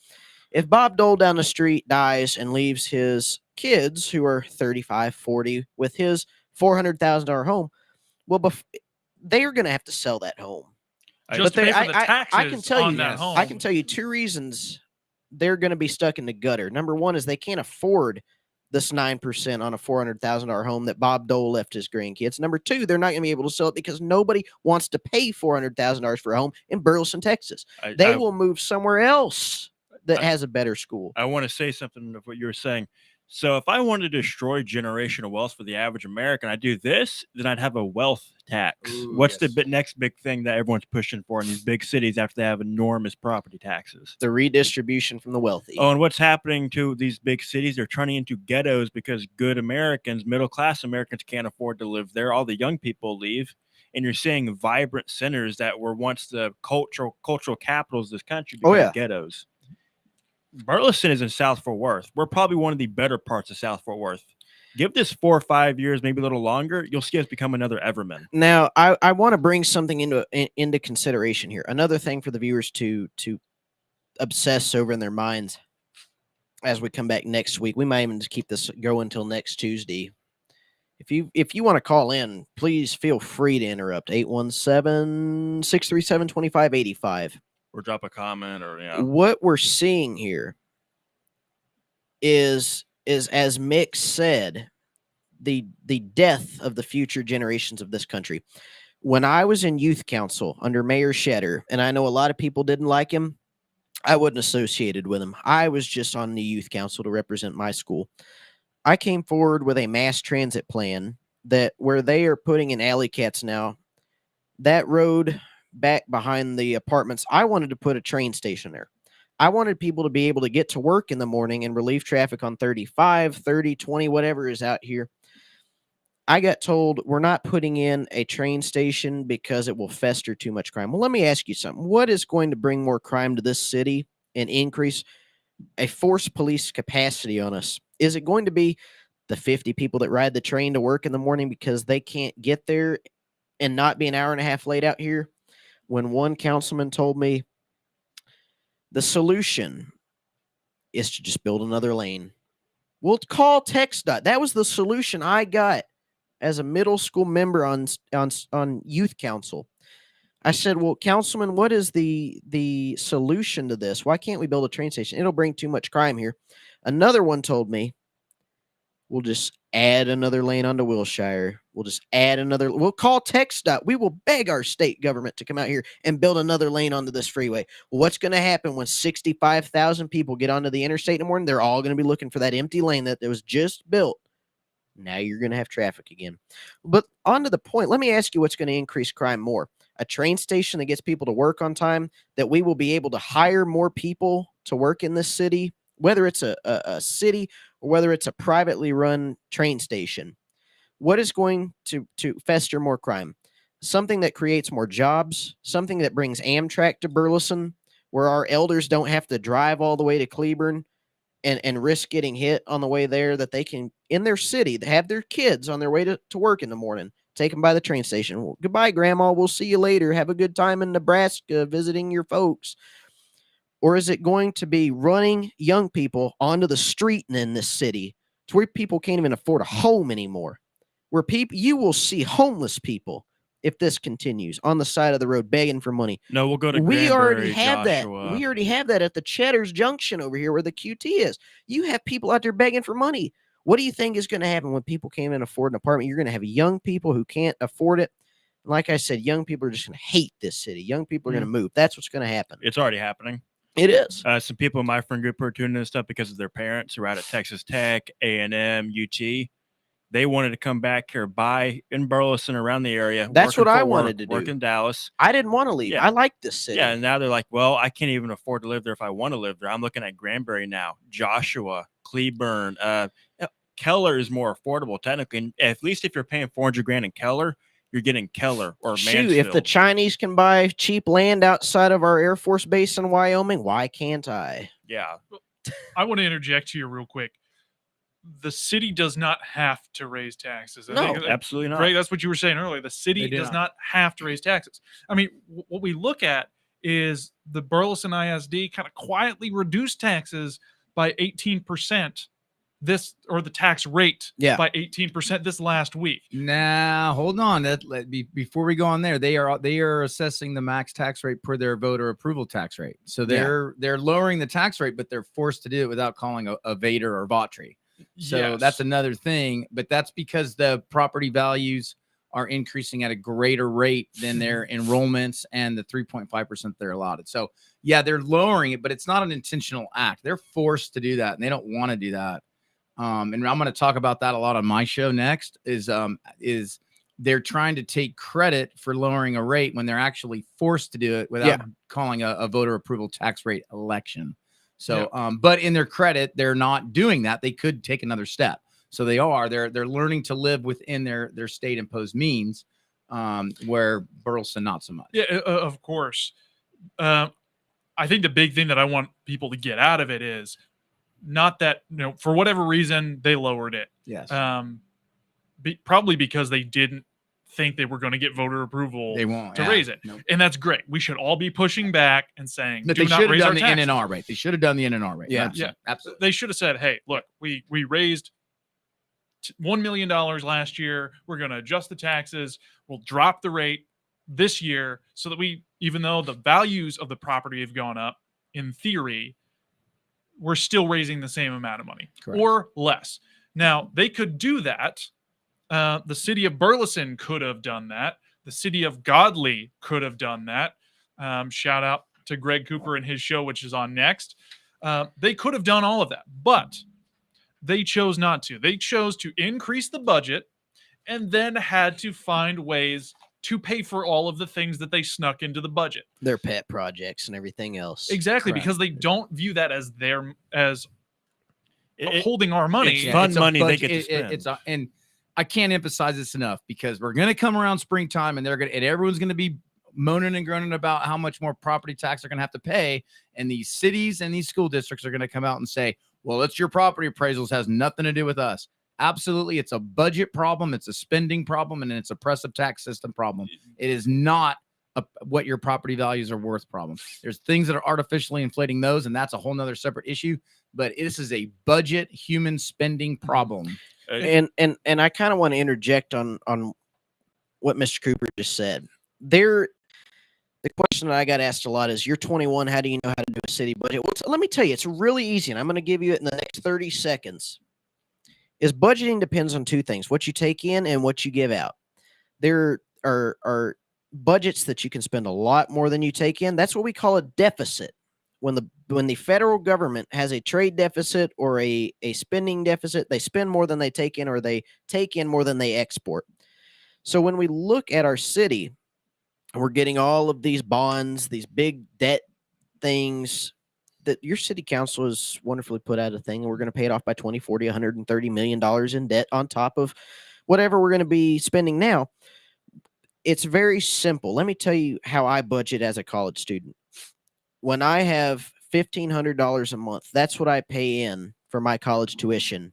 If Bob Dole down the street dies and leaves his kids who are 35, 40 with his $400,000 home, well, they are going to have to sell that home. Just to pay for the taxes I can tell on you, that home. I can tell you 2 reasons they're going to be stuck in the gutter. Number one is they can't afford this 9% on a $400,000 home that Bob Dole left his grandkids. Number two, they're not going to be able to sell it because nobody wants to pay $400,000 for a home in Burleson, Texas. They will move somewhere else that has a better school. I want to say something of what you were saying. So if I wanted to destroy generational wealth for the average American, I do this, then I'd have a wealth tax. Ooh, What's the next big thing that everyone's pushing for in these big cities after they have enormous property taxes? The redistribution from the wealthy. Oh, and what's happening to these big cities? They're turning into ghettos because good Americans, middle-class Americans can't afford to live there. All the young people leave. And you're seeing vibrant centers that were once the cultural capitals of this country become ghettos. Burleson is in South Fort Worth. We're probably one of the better parts of South Fort Worth. Give this 4 or 5 years, maybe a little longer, you'll see us become another Everman. Now, I want to bring something into consideration here. Another thing for the viewers to obsess over in their minds as we come back next week. We might even just keep this going until next Tuesday. If you want to call in, please feel free to interrupt. 817-637-2585. Or drop a comment, or What we're seeing here is as Mick said, the death of the future generations of this country. When I was in youth council under Mayor Shetter, and I know a lot of people didn't like him, I wasn't associated with him. I was just on the youth council to represent my school. I came forward with a mass transit plan that where they are putting in alley cats now. That road back behind the apartments, I wanted to put a train station there. I wanted people to be able to get to work in the morning and relieve traffic on 35, 30, 20, whatever is out here. I got told we're not putting in a train station because it will fester too much crime. Well, let me ask you something. What is going to bring more crime to this city and increase a force police capacity on us? Is it going to be the 50 people that ride the train to work in the morning because they can't get there and not be an hour and a half late out here? When one councilman told me the solution is to just build another lane. We'll call TxDOT. That was the solution I got as a middle school member on youth council. I said, well, councilman, what is the solution to this? Why can't we build a train station? It'll bring too much crime here. Another one told me, we'll just add another lane onto Wilshire. We'll just add another. We'll call TxDOT. We will beg our state government to come out here and build another lane onto this freeway. Well, what's going to happen when 65,000 people get onto the interstate in the morning? They're all going to be looking for that empty lane that was just built. Now you're going to have traffic again. But on to the point, let me ask you what's going to increase crime more. A train station that gets people to work on time, that we will be able to hire more people to work in this city, whether it's a city or whether it's a privately run train station. What is going to fester more crime? something that creates more jobs, something that brings Amtrak to Burleson, where our elders don't have to drive all the way to Cleburne and risk getting hit on the way there, that they can, in their city, they have their kids on their way to work in the morning, take them by the train station. Well, goodbye, Grandma. We'll see you later. Have a good time in Nebraska visiting your folks. Or is it going to be running young people onto the street in this city to where people can't even afford a home anymore? Where you will see homeless people if this continues on the side of the road begging for money. No, we'll go to We already Granbury, have Joshua. that. We already have that at the Cheddar's Junction over here where the QT is. You have people out there begging for money. What do you think is going to happen when people can't even afford an apartment? You're going to have young people who can't afford it. Like I said, young people are just going to hate this city. Young people are going to move. That's what's going to happen. It's already happening. It is. Some people in my friend group are tuning this stuff because of their parents who are out at Texas Tech, A&M, UT. They wanted to come back here, buy in Burleson around the area. That's what I wanted to do. Work in Dallas. I didn't want to leave. Yeah. I like this city. Yeah, and now they're like, well, I can't even afford to live there if I want to live there. I'm looking at Granbury now, Joshua, Cleburne. Keller is more affordable technically. And at least if you're paying $400,000 in Keller, you're getting Keller or Mansfield. Shoot, if the Chinese can buy cheap land outside of our Air Force Base in Wyoming, why can't I? Yeah. I want to interject here real quick. The city does not have to raise taxes. No, absolutely not. Greg, that's what you were saying earlier. The city does not have to raise taxes. I mean, what we look at is the Burleson ISD kind of quietly reduced taxes by 18%. The tax rate by 18% this last week. Now, hold on. Before we go on there, they are assessing the max tax rate per their voter approval tax rate. So they're lowering the tax rate, but they're forced to do it without calling a Vader or Vautry. So that's another thing. But that's because the property values are increasing at a greater rate than their enrollments and the 3.5% they're allotted. So yeah, they're lowering it, but it's not an intentional act. They're forced to do that, and they don't want to do that. And I'm going to talk about that a lot on my show next, is they're trying to take credit for lowering a rate when they're actually forced to do it without calling a voter approval tax rate election. So, but in their credit, they're not doing that. They could take another step. So they're learning to live within their state imposed means, where Burleson, not so much. Yeah, of course. I think the big thing that I want people to get out of it is, not that, for whatever reason they lowered it. Yes. Probably because they didn't think they were going to get voter approval to raise it. Nope. And that's great. We should all be pushing back and saying, but they should have done the NNR rate. They should have done the NNR rate. Yeah, absolutely. They should have said, hey, look, we raised $1 million last year. We're going to adjust the taxes. We'll drop the rate this year so that even though the values of the property have gone up, in theory, we're still raising the same amount of money. Correct. Or less. Now, they could do that. The city of Burleson could have done that. The city of Godley could have done that. Shout out to Greg Cooper and his show, which is on next. They could have done all of that, but they chose not to. They chose to increase the budget and then had to find ways to pay for all of the things that they snuck into the budget. Their pet projects and everything else. Exactly, Correct. because they don't view that as holding our money. It's fun money they get to spend. And I can't emphasize this enough, because we're going to come around springtime and everyone's going to be moaning and groaning about how much more property tax they're going to have to pay. And these cities and these school districts are going to come out and say, well, it's your property appraisals, has nothing to do with us. Absolutely. It's a budget problem. It's a spending problem, and it's a oppressive tax system problem. It is not what your property values are worth problem. There's things that are artificially inflating those, and that's a whole nother separate issue. But this is a budget human spending problem. And I kind of want to interject on what Mr. Cooper just said. The question that I got asked a lot is, you're 21. How do you know how to do a city budget? Well, let me tell you, it's really easy, and I'm going to give you it in the next 30 seconds. Is budgeting depends on two things: what you take in and what you give out. There are budgets that you can spend a lot more than you take in. That's what we call a deficit. When the federal government has a trade deficit or a spending deficit, they spend more than they take in, or they take in more than they export. So when we look at our city, we're getting all of these bonds, these big debt things. That your city council has wonderfully put out a thing, and we're going to pay it off by 2040, $130 million in debt on top of whatever we're going to be spending now. It's very simple. Let me tell you how I budget as a college student. When I have $1,500 a month, that's what I pay in for my college tuition.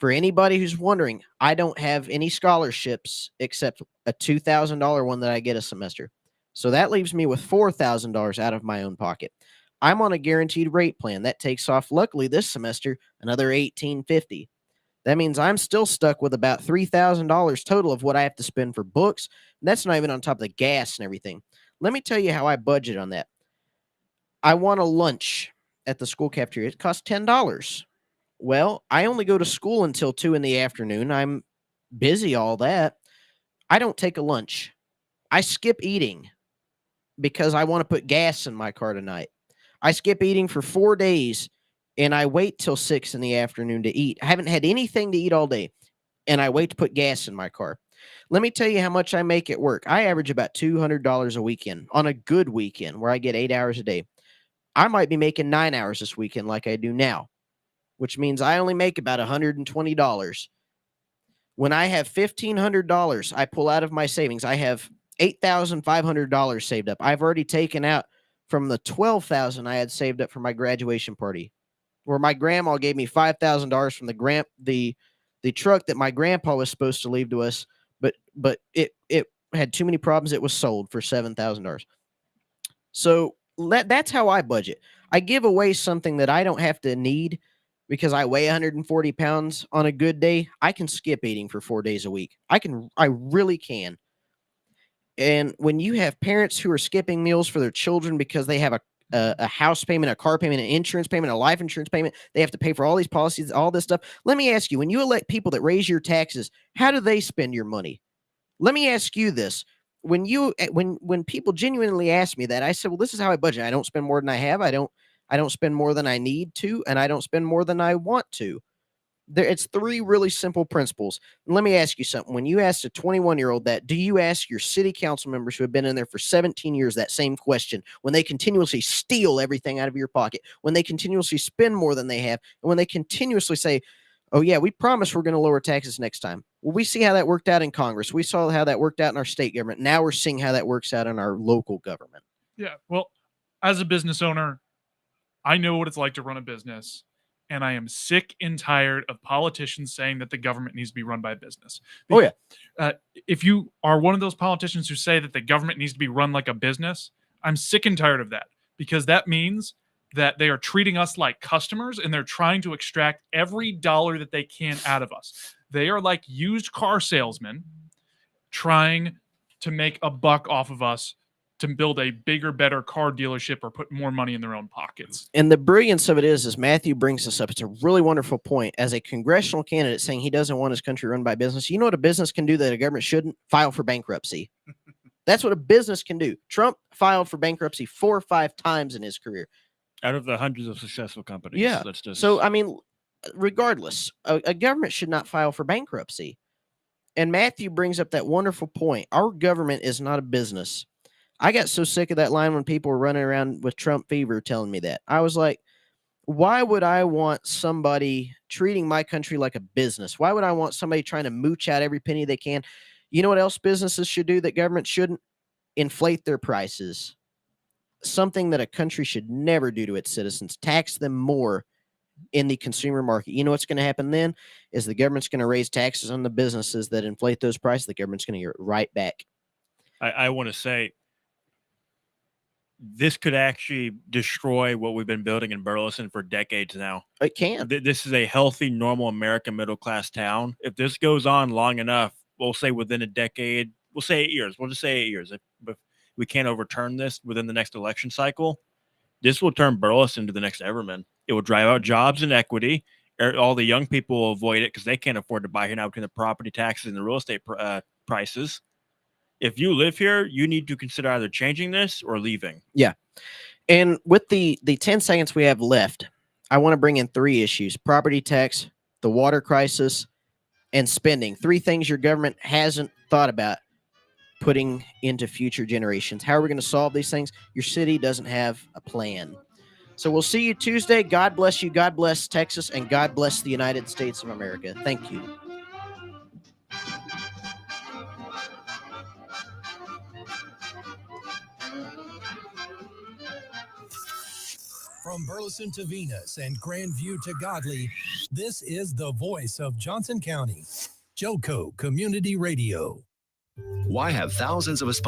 For anybody who's wondering, I don't have any scholarships except a $2,000 one that I get a semester. So that leaves me with $4,000 out of my own pocket. I'm on a guaranteed rate plan. That takes off, luckily, this semester, another $1,850. That means I'm still stuck with about $3,000 total of what I have to spend for books. And that's not even on top of the gas and everything. Let me tell you how I budget on that. I want a lunch at the school cafeteria. It costs $10. Well, I only go to school until 2 in the afternoon. I'm busy all that. I don't take a lunch. I skip eating because I want to put gas in my car tonight. I skip eating for 4 days and I wait till 6 in the afternoon to eat. I haven't had anything to eat all day and I wait to put gas in my car. Let me tell you how much I make at work. I average about $200 a weekend on a good weekend where I get 8 hours a day. I might be making 9 hours this weekend like I do now, which means I only make about $120. When I have $1,500 I pull out of my savings, I have $8,500 saved up. I've already taken out from the $12,000 I had saved up for my graduation party, where my grandma gave me $5,000 from the truck that my grandpa was supposed to leave to us, but it had too many problems. It was sold for $7,000. So that's how I budget. I give away something that I don't have to need because I weigh 140 pounds on a good day. I can skip eating for 4 days a week. I really can. And when you have parents who are skipping meals for their children because they have a house payment, a car payment, an insurance payment, a life insurance payment, they have to pay for all these policies, all this stuff. Let me ask you, when you elect people that raise your taxes, how do they spend your money? Let me ask you this. When people genuinely ask me that, I said, well, this is how I budget. I don't spend more than I have. I don't spend more than I need to, and I don't spend more than I want to. It's 3 really simple principles. And let me ask you something. When you ask a 21-year-old that, do you ask your city council members who have been in there for 17 years that same question when they continuously steal everything out of your pocket, when they continuously spend more than they have, and when they continuously say, oh, yeah, we promise we're going to lower taxes next time. Well, we see how that worked out in Congress. We saw how that worked out in our state government. Now we're seeing how that works out in our local government. Yeah. Well, as a business owner, I know what it's like to run a business, and I am sick and tired of politicians saying that the government needs to be run by business. Oh, yeah. If you are one of those politicians who say that the government needs to be run like a business, I'm sick and tired of that, because that means that they are treating us like customers and they're trying to extract every dollar that they can out of us. They are like used car salesmen trying to make a buck off of us to build a bigger, better car dealership or put more money in their own pockets. And the brilliance of it is Matthew brings this up. It's a really wonderful point. As a congressional candidate saying he doesn't want his country run by business, you know what a business can do that a government shouldn't? File for bankruptcy. That's what a business can do. Trump filed for bankruptcy 4 or 5 times in his career. Out of the hundreds of successful companies. Yeah. So, I mean, regardless, a government should not file for bankruptcy. And Matthew brings up that wonderful point. Our government is not a business. I got so sick of that line when people were running around with Trump fever telling me that. I was like, why would I want somebody treating my country like a business? Why would I want somebody trying to mooch out every penny they can? You know what else businesses should do that government shouldn't? Inflate their prices. Something that a country should never do to its citizens. Tax them more in the consumer market. You know what's going to happen then? Is the government's going to raise taxes on the businesses that inflate those prices. The government's going to get it right back. I want to say this could actually destroy what we've been building in Burleson for decades now. It can. This is a healthy, normal American middle-class town. If this goes on long enough, we'll say within a decade, we'll say 8 years. We'll just say 8 years. If we can't overturn this within the next election cycle, this will turn Burleson into the next Everman. It will drive out jobs and equity. All the young people will avoid it because they can't afford to buy here now between the property taxes and the real estate prices. If you live here, you need to consider either changing this or leaving. Yeah. And with the 10 seconds we have left, I want to bring in 3 issues: property tax, the water crisis, and spending. 3 things your government hasn't thought about putting into future generations. How are we going to solve these things? Your city doesn't have a plan. So we'll see you Tuesday. God bless you. God bless Texas. And God bless the United States of America. Thank you. From Burleson to Venus and Grandview to Godley, this is the voice of Johnson County. Joco Community Radio. Why have thousands of us